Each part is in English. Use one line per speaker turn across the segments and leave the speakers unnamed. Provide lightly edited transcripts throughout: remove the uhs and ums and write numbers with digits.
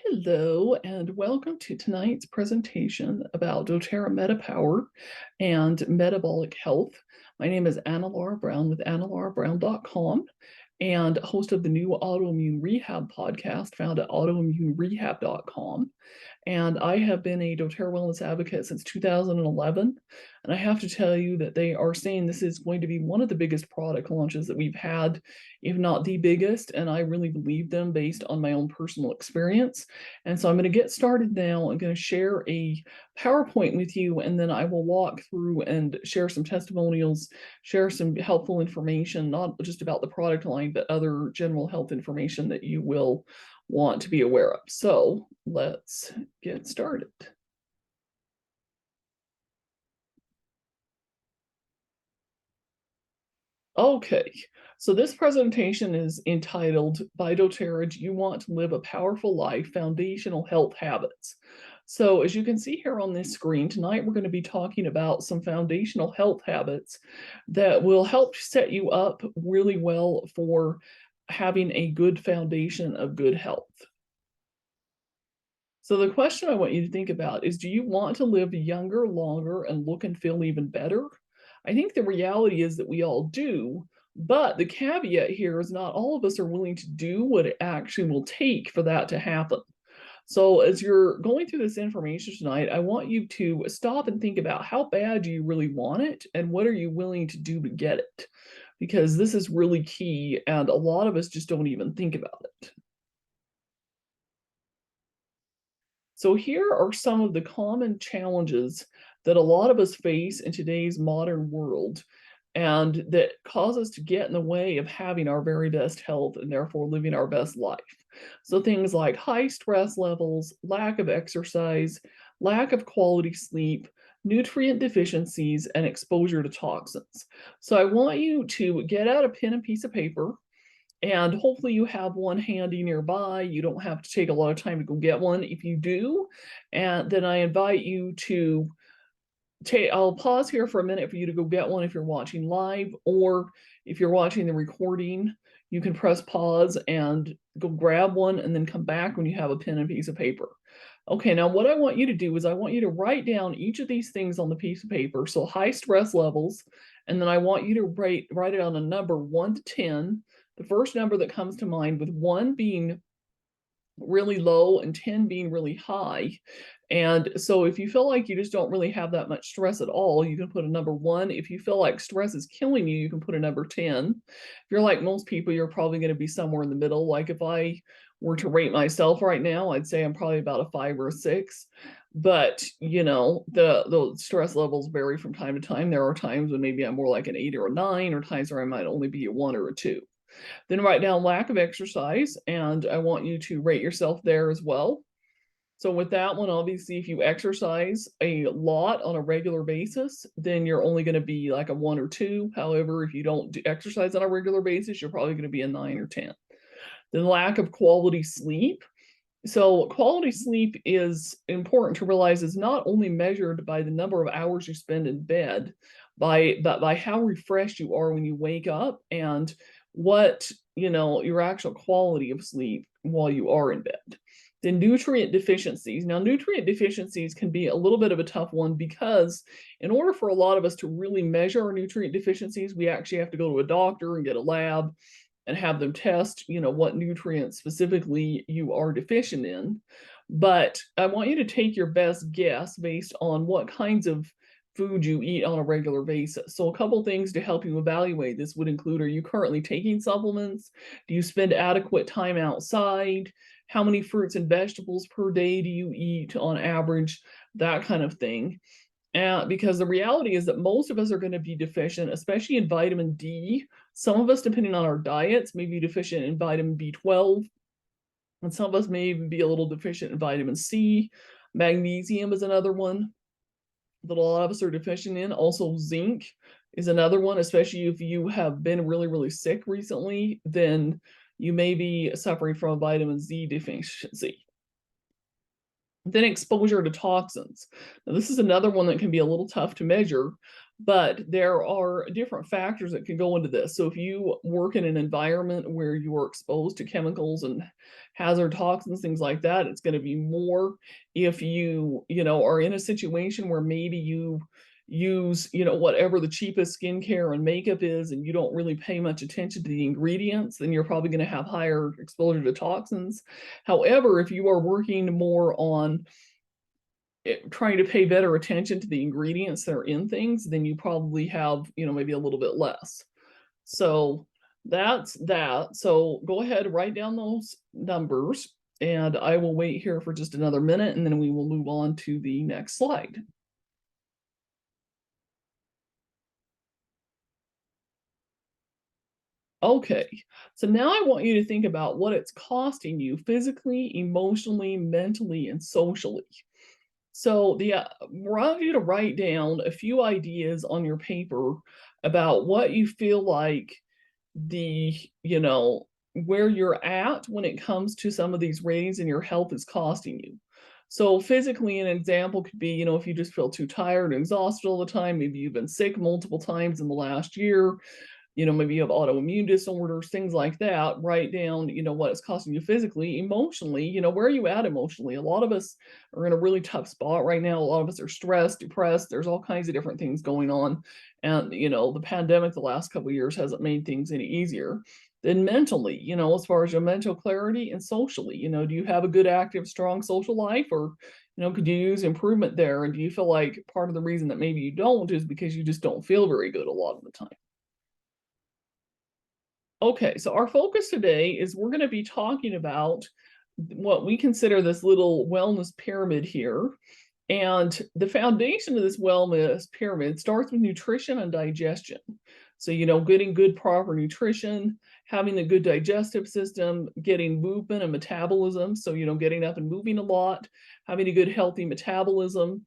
Hello, and welcome to tonight's presentation about doTERRA MetaPower and metabolic health. My name is Anna Laura Brown with annalaurabrown.com and host of the new Autoimmune Rehab podcast found at autoimmunerehab.com. And I have been a doTERRA wellness advocate since 2011. And I have to tell you that they are saying this is going to be one of the biggest product launches that we've had, if not the biggest. And I really believe them based on my own personal experience. And so I'm going to get started now. I'm going to share a PowerPoint with you, and then I will walk through and share some testimonials, share some helpful information, not just about the product line, but other general health information that you will want to be aware of. So let's get started. Okay, so this presentation is entitled By doTERRA, Do You Want to Live a Powerful Life? Foundational Health Habits. So as you can see here on this screen, tonight we're going to be talking about some foundational health habits that will help set you up really well for having a good foundation of good health. So the question I want you to think about is, do you want to live younger, longer, and look and feel even better? I think the reality is that we all do, but the caveat here is not all of us are willing to do what it actually will take for that to happen. So as you're going through this information tonight, I want you to stop and think about how bad do you really want it and what are you willing to do to get it? Because this is really key and a lot of us just don't even think about it. So here are some of the common challenges that a lot of us face in today's modern world and that cause us to get in the way of having our very best health and therefore living our best life. So things like high stress levels, lack of exercise, lack of quality sleep, nutrient deficiencies, and exposure to toxins. So I want you to get out a pen and piece of paper, and hopefully you have one handy nearby. You don't have to take a lot of time to go get one. If you do, and then I invite you to I'll pause here for a minute for you to go get one if you're watching live, or if you're watching the recording, you can press pause and go grab one and then come back when you have a pen and piece of paper. Okay, now what I want you to do is I want you to write down each of these things on the piece of paper. So high stress levels, and then I want you to write it on a number 1 to 10. The first number that comes to mind, with 1 being really low and 10 being really high. And so if you feel like you just don't really have that much stress at all, you can put a number 1. If you feel like stress is killing you, you can put a number 10. If you're like most people, you're probably going to be somewhere in the middle. Like if I were to rate myself right now, I'd say I'm probably about a 5 or a 6. But you know, the stress levels vary from time to time. There are times when maybe I'm more like an 8 or a 9, or times where I might only be a 1 or a 2. Then write down lack of exercise, and I want you to rate yourself there as well. So with that one, obviously, if you exercise a lot on a regular basis, then you're only going to be like a 1 or 2. However, if you don't exercise on a regular basis, you're probably going to be a 9 or 10. Then lack of quality sleep. So quality sleep is important to realize is not only measured by the number of hours you spend in bed, but by how refreshed you are when you wake up and what, your actual quality of sleep while you are in bed. Then nutrient deficiencies. Now, nutrient deficiencies can be a little bit of a tough one because in order for a lot of us to really measure our nutrient deficiencies, we actually have to go to a doctor and get a lab and have them test, what nutrients specifically you are deficient in. But I want you to take your best guess based on what kinds of food you eat on a regular basis. So a couple things to help you evaluate this would include, are you currently taking supplements? Do you spend adequate time outside? How many fruits and vegetables per day do you eat on average? That kind of thing. Because the reality is that most of us are going to be deficient, especially in vitamin D. Some of us, depending on our diets, may be deficient in vitamin B12, and some of us may even be a little deficient in vitamin C. Magnesium is another one that a lot of us are deficient in. Also, zinc is another one, especially if you have been really, really sick recently, then you may be suffering from a vitamin Z deficiency. Then exposure to toxins. Now, this is another one that can be a little tough to measure, But there are different factors that can go into this. So if you work in an environment where you are exposed to chemicals and hazard toxins, things like that, it's going to be more. If you are in a situation where maybe you use, whatever the cheapest skincare and makeup is, and you don't really pay much attention to the ingredients, then you're probably going to have higher exposure to toxins. However, if you are working more on trying to pay better attention to the ingredients that are in things, then you probably have, maybe a little bit less. So that's that. So go ahead, write down those numbers, and I will wait here for just another minute, and then we will move on to the next slide. Okay, so now I want you to think about what it's costing you physically, emotionally, mentally, and socially. So want you to write down a few ideas on your paper about what you feel like the, where you're at when it comes to some of these ratings and your health is costing you. So physically, an example could be, if you just feel too tired and exhausted all the time, maybe you've been sick multiple times in the last year, maybe you have autoimmune disorders, things like that. Write down, what it's costing you physically. Emotionally, where are you at emotionally? A lot of us are in a really tough spot right now. A lot of us are stressed, depressed. There's all kinds of different things going on. And, the pandemic the last couple of years hasn't made things any easier. Then mentally, as far as your mental clarity, and socially, do you have a good, active, strong social life, or, could you use improvement there? And do you feel like part of the reason that maybe you don't is because you just don't feel very good a lot of the time? Okay, so our focus today is we're going to be talking about what we consider this little wellness pyramid here. And the foundation of this wellness pyramid starts with nutrition and digestion. So, getting good, proper nutrition, having a good digestive system, getting movement and metabolism. So, getting up and moving a lot, having a good, healthy metabolism,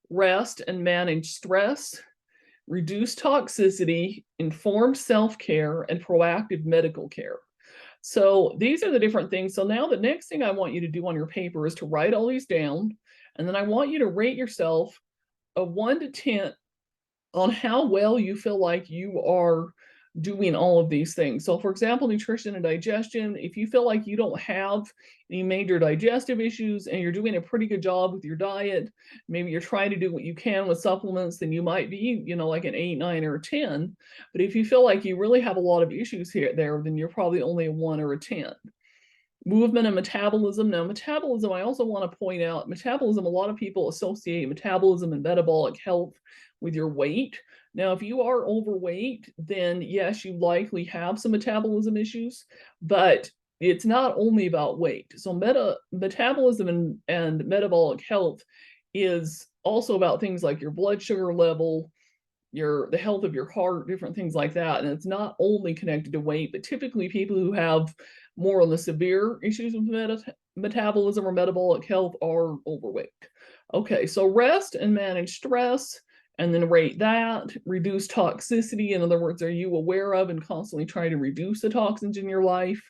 rest and manage stress, reduce toxicity, informed self-care, and proactive medical care. So these are the different things. So now the next thing I want you to do on your paper is to write all these down. And then I want you to rate yourself a 1 to 10 on how well you feel like you are doing all of these things. So for example, nutrition and digestion, if you feel like you don't have any major digestive issues and you're doing a pretty good job with your diet, maybe you're trying to do what you can with supplements, then you might be, like an 8, 9, or a 10. But if you feel like you really have a lot of issues here there, then you're probably only a 1 or a 10. Movement and metabolism. Now, metabolism, I also want to point out, metabolism, a lot of people associate metabolism and metabolic health with your weight. Now, if you are overweight, then yes, you likely have some metabolism issues, but it's not only about weight. So metabolism and metabolic health is also about things like your blood sugar level, the health of your heart, different things like that. And it's not only connected to weight, but typically people who have more on the severe issues with metabolism or metabolic health are overweight. Okay, so rest and manage stress, and then rate that. Reduce toxicity. In other words, are you aware of and constantly trying to reduce the toxins in your life?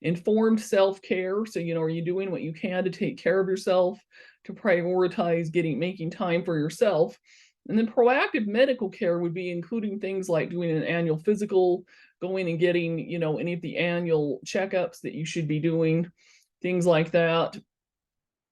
Informed self-care. So, are you doing what you can to take care of yourself, to prioritize making time for yourself? And then proactive medical care would be including things like doing an annual physical, going and getting, any of the annual checkups that you should be doing, things like that.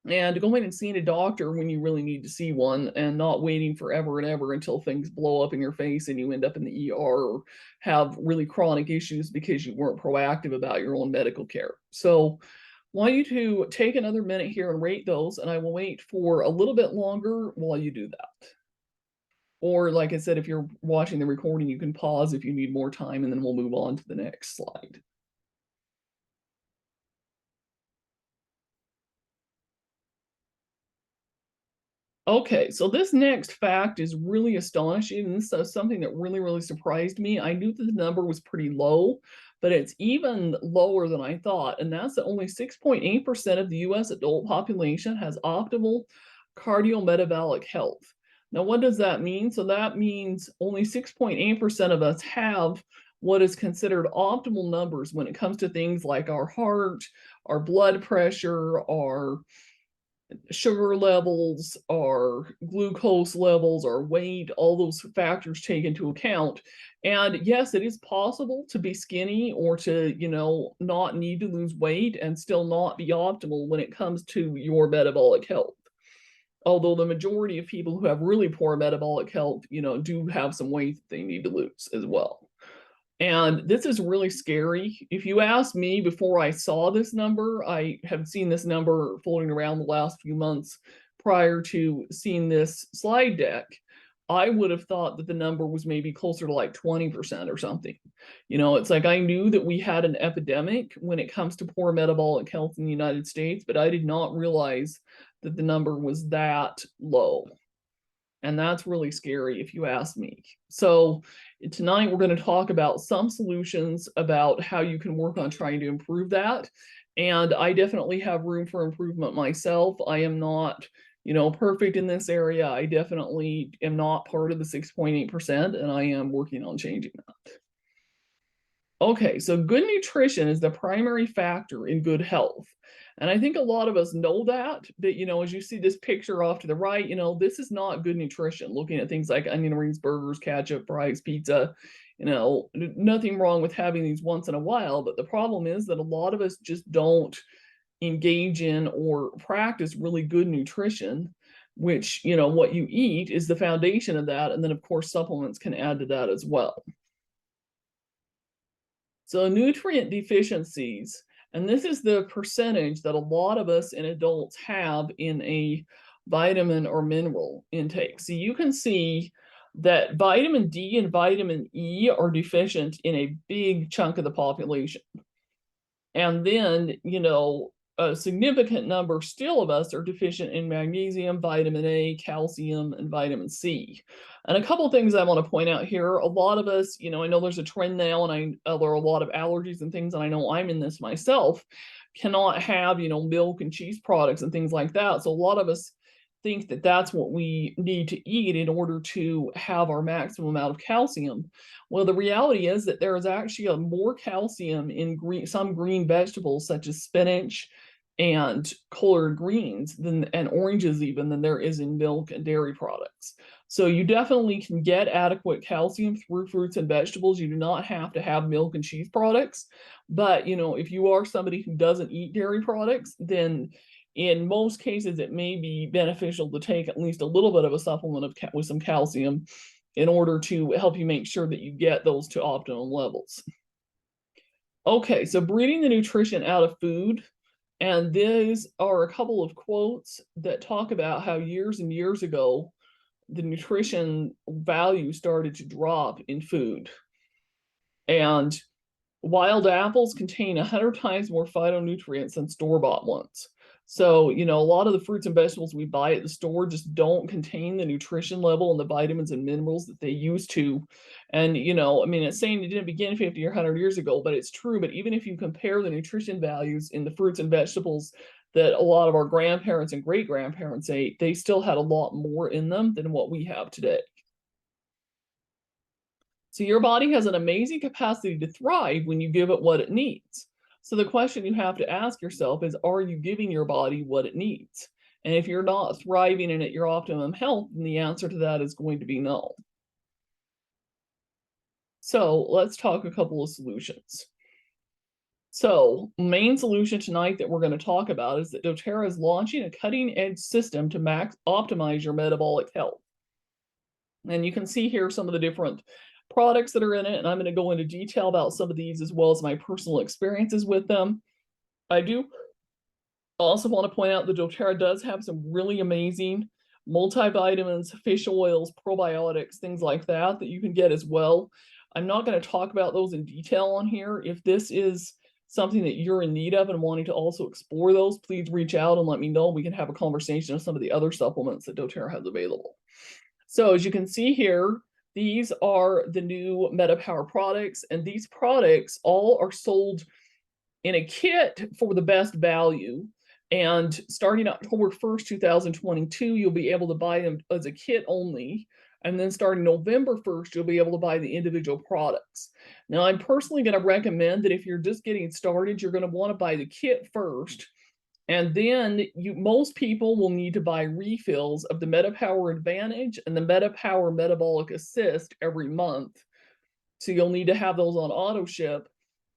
And going and seeing a doctor when you really need to see one, and not waiting forever and ever until things blow up in your face and you end up in the ER or have really chronic issues because you weren't proactive about your own medical care. So I want you to take another minute here and rate those, and I will wait for a little bit longer while you do that. Or like I said, if you're watching the recording, you can pause if you need more time, and then we'll move on to the next slide. Okay, so this next fact is really astonishing, and this is something that really, really surprised me. I knew that the number was pretty low, but it's even lower than I thought, and that's that only 6.8% of the US adult population has optimal cardiometabolic health. Now, what does that mean? So that means only 6.8% of us have what is considered optimal numbers when it comes to things like our heart, our blood pressure, our sugar levels, our glucose levels, our weight, all those factors take into account. And yes, it is possible to be skinny or to, not need to lose weight and still not be optimal when it comes to your metabolic health. Although the majority of people who have really poor metabolic health, do have some weight that they need to lose as well. And this is really scary. If you asked me before I saw this number, I have seen this number floating around the last few months prior to seeing this slide deck. I would have thought that the number was maybe closer to like 20% or something. It's like I knew that we had an epidemic when it comes to poor metabolic health in the United States, but I did not realize that the number was that low. And that's really scary if you ask me. So tonight we're going to talk about some solutions about how you can work on trying to improve that. And I definitely have room for improvement myself. I am not, perfect in this area. I definitely am not part of the 6.8%, and I am working on changing that. Okay, so good nutrition is the primary factor in good health. And I think a lot of us know that, but as you see this picture off to the right, this is not good nutrition. Looking at things like onion rings, burgers, ketchup, fries, pizza, nothing wrong with having these once in a while. But the problem is that a lot of us just don't engage in or practice really good nutrition, which, what you eat is the foundation of that. And then, of course, supplements can add to that as well. So nutrient deficiencies, and this is the percentage that a lot of us in adults have in a vitamin or mineral intake. So you can see that vitamin D and vitamin E are deficient in a big chunk of the population. And then, a significant number still of us are deficient in magnesium, vitamin A, calcium, and vitamin C. And a couple of things I want to point out here. A lot of us, I know there's a trend now, and there are a lot of allergies and things, and I know I'm in this myself, cannot have, milk and cheese products and things like that. So a lot of us think that that's what we need to eat in order to have our maximum amount of calcium. Well, the reality is that there is actually more calcium in some green vegetables such as spinach and collard greens and oranges even than there is in milk and dairy products. So you definitely can get adequate calcium through fruits and vegetables. You do not have to have milk and cheese products. But, if you are somebody who doesn't eat dairy products, then in most cases, it may be beneficial to take at least a little bit of a supplement with some calcium in order to help you make sure that you get those to optimum levels. Okay, so breeding the nutrition out of food. And these are a couple of quotes that talk about how years and years ago, the nutrition value started to drop in food. And wild apples contain 100 times more phytonutrients than store-bought ones. So, a lot of the fruits and vegetables we buy at the store just don't contain the nutrition level and the vitamins and minerals that they used to. And, it's saying it didn't begin 50 or 100 years ago, but it's true. But even if you compare the nutrition values in the fruits and vegetables that a lot of our grandparents and great grandparents ate, they still had a lot more in them than what we have today. So your body has an amazing capacity to thrive when you give it what it needs. So the question you have to ask yourself is, are you giving your body what it needs? And if you're not thriving and at your optimum health, then the answer to that is going to be no. So let's talk a couple of solutions. So main solution tonight that we're going to talk about is that doTERRA is launching a cutting edge system to optimize your metabolic health. And you can see here some of the different products that are in it, and I'm going to go into detail about some of these as well as my personal experiences with them. I do also want to point out that doTERRA does have some really amazing multivitamins, fish oils, probiotics, things like that you can get as well. I'm not going to talk about those in detail on here. If this is something that you're in need of and wanting to also explore those, please reach out and let me know. We can have a conversation of some of the other supplements that doTERRA has available. So as you can see here, these are the new MetaPower products, and these products all are sold in a kit for the best value. And starting October 1st, 2022, you'll be able to buy them as a kit only. And then starting November 1st, you'll be able to buy the individual products. Now, I'm personally going to recommend that if you're just getting started, you're going to want to buy the kit first. And then most people will need to buy refills of the MetaPower Advantage and the MetaPower Metabolic Assist every month. So you'll need to have those on auto ship.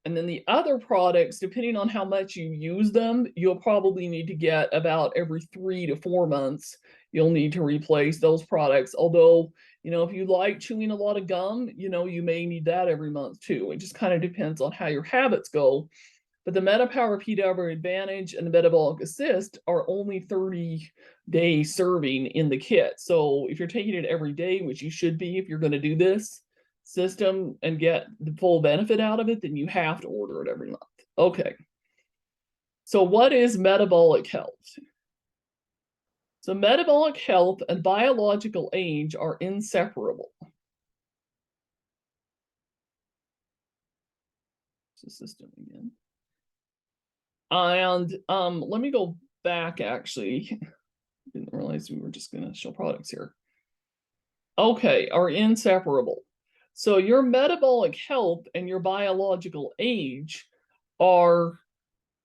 And then the other products, depending on how much you use them, you'll probably need to get about every 3 to 4 months. You'll need to replace those products. Although, if you like chewing a lot of gum, you may need that every month too. It just kind of depends on how your habits go. But the MetaPower PW Advantage and the Metabolic Assist are only 30-day serving in the kit. So if you're taking it every day, which you should be if you're going to do this system and get the full benefit out of it, then you have to order it every month. Okay. So what is metabolic health? So metabolic health and biological age are inseparable. The system again. And let me go back, actually. Didn't realize we were just going to show products here. Okay, are inseparable. So your metabolic health and your biological age are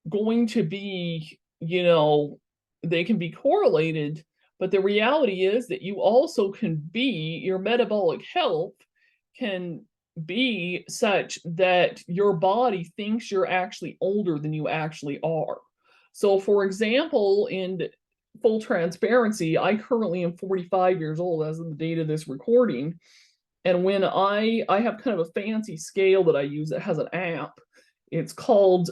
going to be, they can be correlated, but the reality is that you also can be, your metabolic health can be such that your body thinks you're actually older than you actually are. So for example, in full transparency, I currently am 45 years old as of the date of this recording. And when I have kind of a fancy scale that I use that has an app, it's called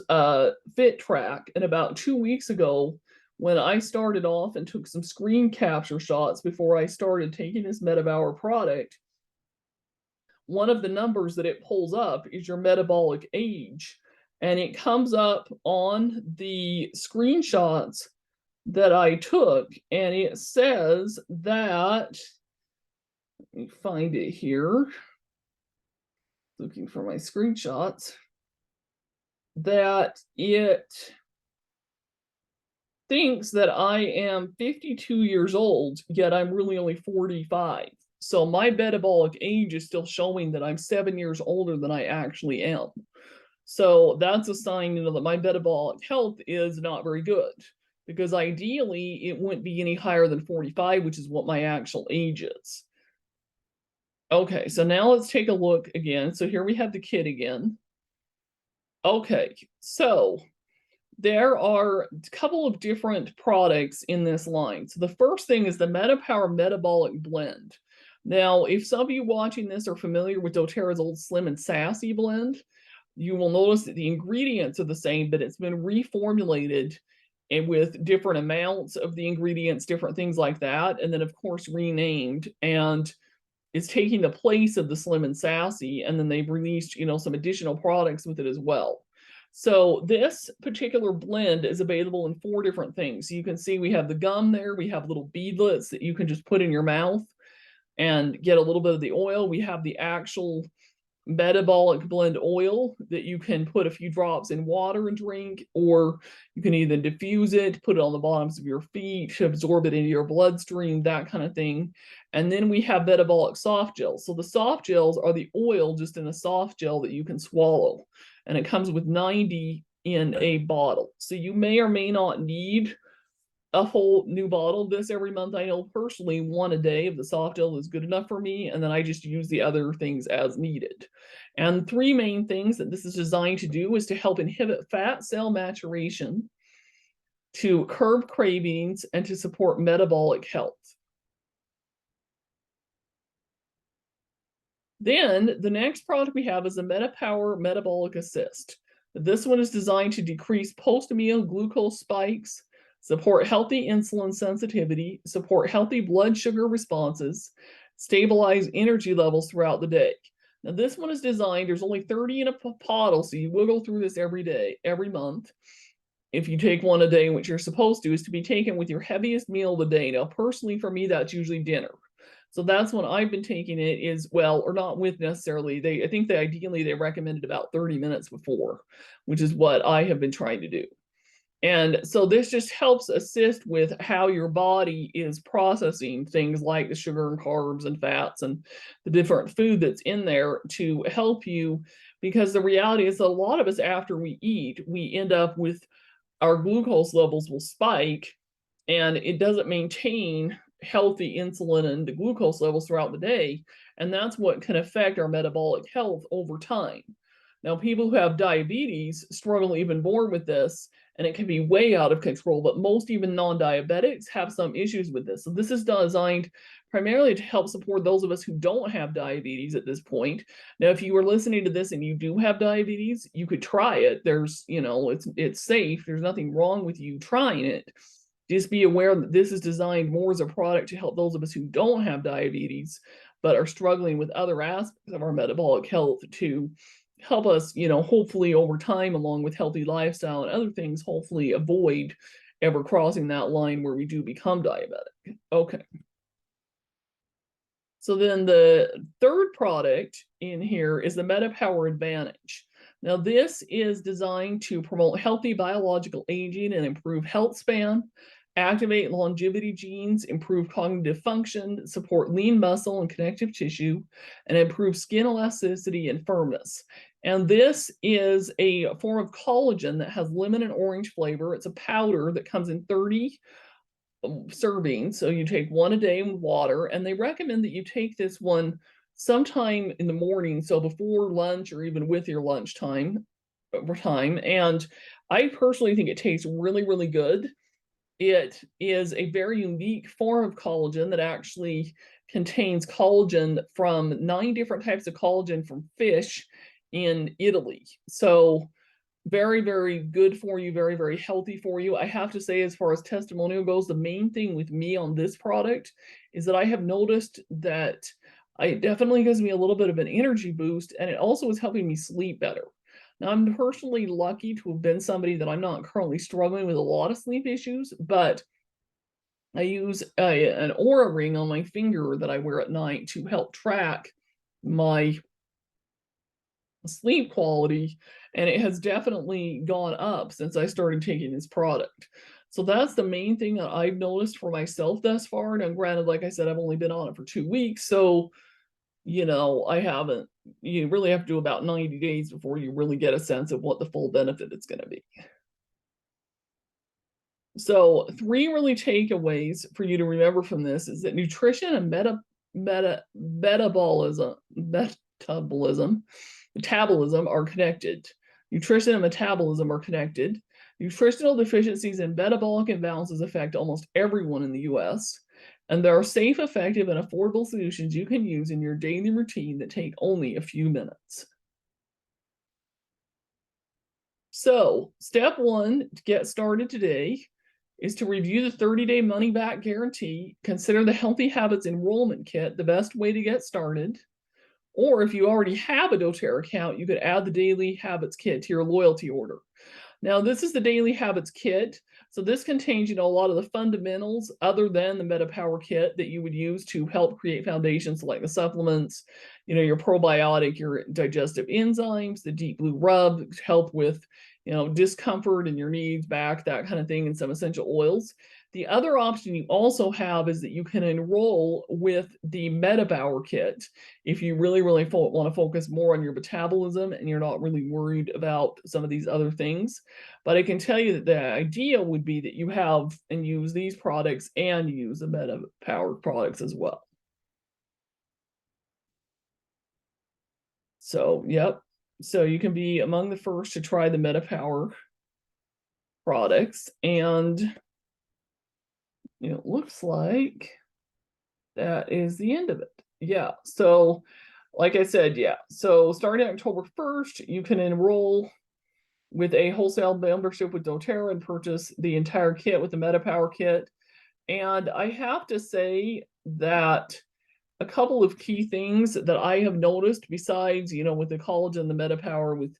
Fit Track. And about 2 weeks ago, when I started off and took some screen capture shots before I started taking this MetaPower product, one of the numbers that it pulls up is your metabolic age. And it comes up on the screenshots that I took, and it says that, let me find it here, looking for my screenshots, that it thinks that I am 52 years old, yet I'm really only 45. So my metabolic age is still showing that I'm 7 years older than I actually am. So that's a sign, that my metabolic health is not very good, because ideally it wouldn't be any higher than 45, which is what my actual age is. Okay, so now let's take a look again. So here we have the kit again. Okay, so there are a couple of different products in this line. So the first thing is the MetaPower Metabolic Blend. Now, if some of you watching this are familiar with doTERRA's old Slim and Sassy blend, you will notice that the ingredients are the same, but it's been reformulated and with different amounts of the ingredients, different things like that, and then of course renamed, and is taking the place of the Slim and Sassy, and then they've released, some additional products with it as well. So this particular blend is available in 4 different things. So you can see we have the gum there, we have little beadlets that you can just put in your mouth and get a little bit of the oil. We have the actual metabolic blend oil that you can put a few drops in water and drink, or you can either diffuse it, put it on the bottoms of your feet to absorb it into your bloodstream, that kind of thing. And then we have metabolic soft gels. So the soft gels are the oil just in a soft gel that you can swallow, and it comes with 90 in a bottle. So you may or may not need a whole new bottle of this every month. I know personally 1 a day of the soft gel is good enough for me, and then I just use the other things as needed. And 3 main things that this is designed to do is to help inhibit fat cell maturation, to curb cravings, and to support metabolic health. Then the next product we have is the MetaPower Metabolic Assist. This one is designed to decrease post-meal glucose spikes, support healthy insulin sensitivity, support healthy blood sugar responses, stabilize energy levels throughout the day. Now this one is designed, there's only 30 in a bottle, so you will go through this every day, every month. If you take 1 a day, which you're supposed to, is to be taken with your heaviest meal of the day. Now personally for me, that's usually dinner. So that's when I've been taking it, is, well, or not with necessarily, I think ideally they recommended about 30 minutes before, which is what I have been trying to do. And so this just helps assist with how your body is processing things like the sugar and carbs and fats and the different food that's in there to help you, because the reality is that a lot of us, after we eat, we end up with our glucose levels will spike, and it doesn't maintain healthy insulin and the glucose levels throughout the day. And that's what can affect our metabolic health over time. Now, people who have diabetes struggle even more with this, and it can be way out of control, but most even non-diabetics have some issues with this. So this is designed primarily to help support those of us who don't have diabetes at this point. Now, if you are listening to this and you do have diabetes, you could try it. There's, it's safe. There's nothing wrong with you trying it. Just be aware that this is designed more as a product to help those of us who don't have diabetes, but are struggling with other aspects of our metabolic health to help us, hopefully over time, along with healthy lifestyle and other things, hopefully avoid ever crossing that line where we do become diabetic. Okay. So then the third product in here is the MetaPower Advantage. Now, this is designed to promote healthy biological aging and improve health span, activate longevity genes, improve cognitive function, support lean muscle and connective tissue, and improve skin elasticity and firmness. And this is a form of collagen that has lemon and orange flavor. It's a powder that comes in 30 servings. So you take one a day with water, and they recommend that you take this one sometime in the morning, so before lunch or even with your lunchtime over time. And I personally think it tastes really, really good. It is a very unique form of collagen that actually contains collagen from 9 different types of collagen from fish in Italy. So very, very good for you, very, very healthy for you. I have to say, as far as testimonial goes, the main thing with me on this product is that I have noticed that it definitely gives me a little bit of an energy boost, and it also is helping me sleep better. Now, I'm personally lucky to have been somebody that I'm not currently struggling with a lot of sleep issues, but I use an Oura ring on my finger that I wear at night to help track my sleep quality, and it has definitely gone up since I started taking this product. So that's the main thing that I've noticed for myself thus far. Now, granted, like I said, I've only been on it for 2 weeks, so I haven't. You really have to do about 90 days before you really get a sense of what the full benefit is going to be. So 3 really takeaways for you to remember from this is that nutrition and metabolism are connected. Nutrition and metabolism are connected. Nutritional deficiencies and metabolic imbalances affect almost everyone in the US. And there are safe, effective, and affordable solutions you can use in your daily routine that take only a few minutes. So, step 1 to get started today is to review the 30-day money-back guarantee. Consider the Healthy Habits Enrollment Kit the best way to get started. Or if you already have a doTERRA account, you could add the Daily Habits Kit to your loyalty order. Now, this is the Daily Habits Kit. So this contains, a lot of the fundamentals other than the MetaPower Kit that you would use to help create foundations like the supplements, your probiotic, your digestive enzymes, the deep blue rub to help with, discomfort in your knees, back, that kind of thing, and some essential oils. The other option you also have is that you can enroll with the MetaPower Kit if you really, really want to focus more on your metabolism and you're not really worried about some of these other things. But I can tell you that the idea would be that you have and use these products and use the MetaPower products as well. So, yep. So you can be among the first to try the MetaPower products, and it looks like that is the end of it. Yeah. So, like I said, yeah. So starting October 1st, you can enroll with a wholesale membership with doTERRA and purchase the entire kit with the MetaPower Kit. And I have to say that a couple of key things that I have noticed besides, with the collagen, the MetaPower, with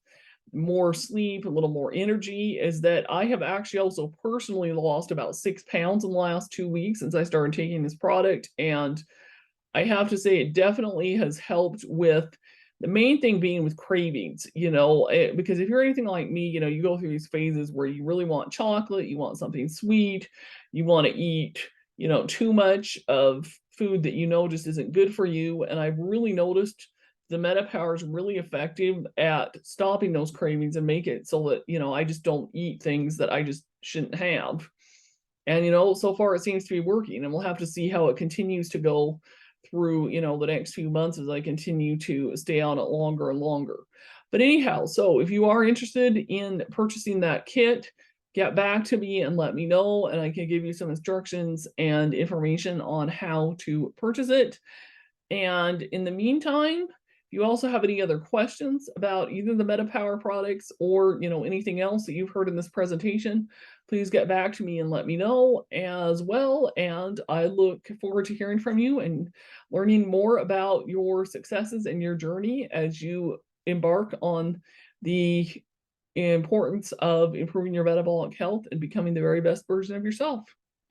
more sleep, a little more energy, is that I have actually also personally lost about 6 pounds in the last 2 weeks since I started taking this product. And I have to say it definitely has helped with the main thing being with cravings, because if you're anything like me, you go through these phases where you really want chocolate, you want something sweet, you want to eat, too much of food that just isn't good for you. And I've really noticed the MetaPower is really effective at stopping those cravings and make it so that, I just don't eat things that I just shouldn't have. And, so far it seems to be working, and we'll have to see how it continues to go through, the next few months as I continue to stay on it longer and longer. But anyhow, so if you are interested in purchasing that kit, get back to me and let me know, and I can give you some instructions and information on how to purchase it. And in the meantime, if you also have any other questions about either the MetaPower products or, anything else that you've heard in this presentation, please get back to me and let me know as well. And I look forward to hearing from you and learning more about your successes and your journey as you embark on the importance of improving your metabolic health and becoming the very best version of yourself.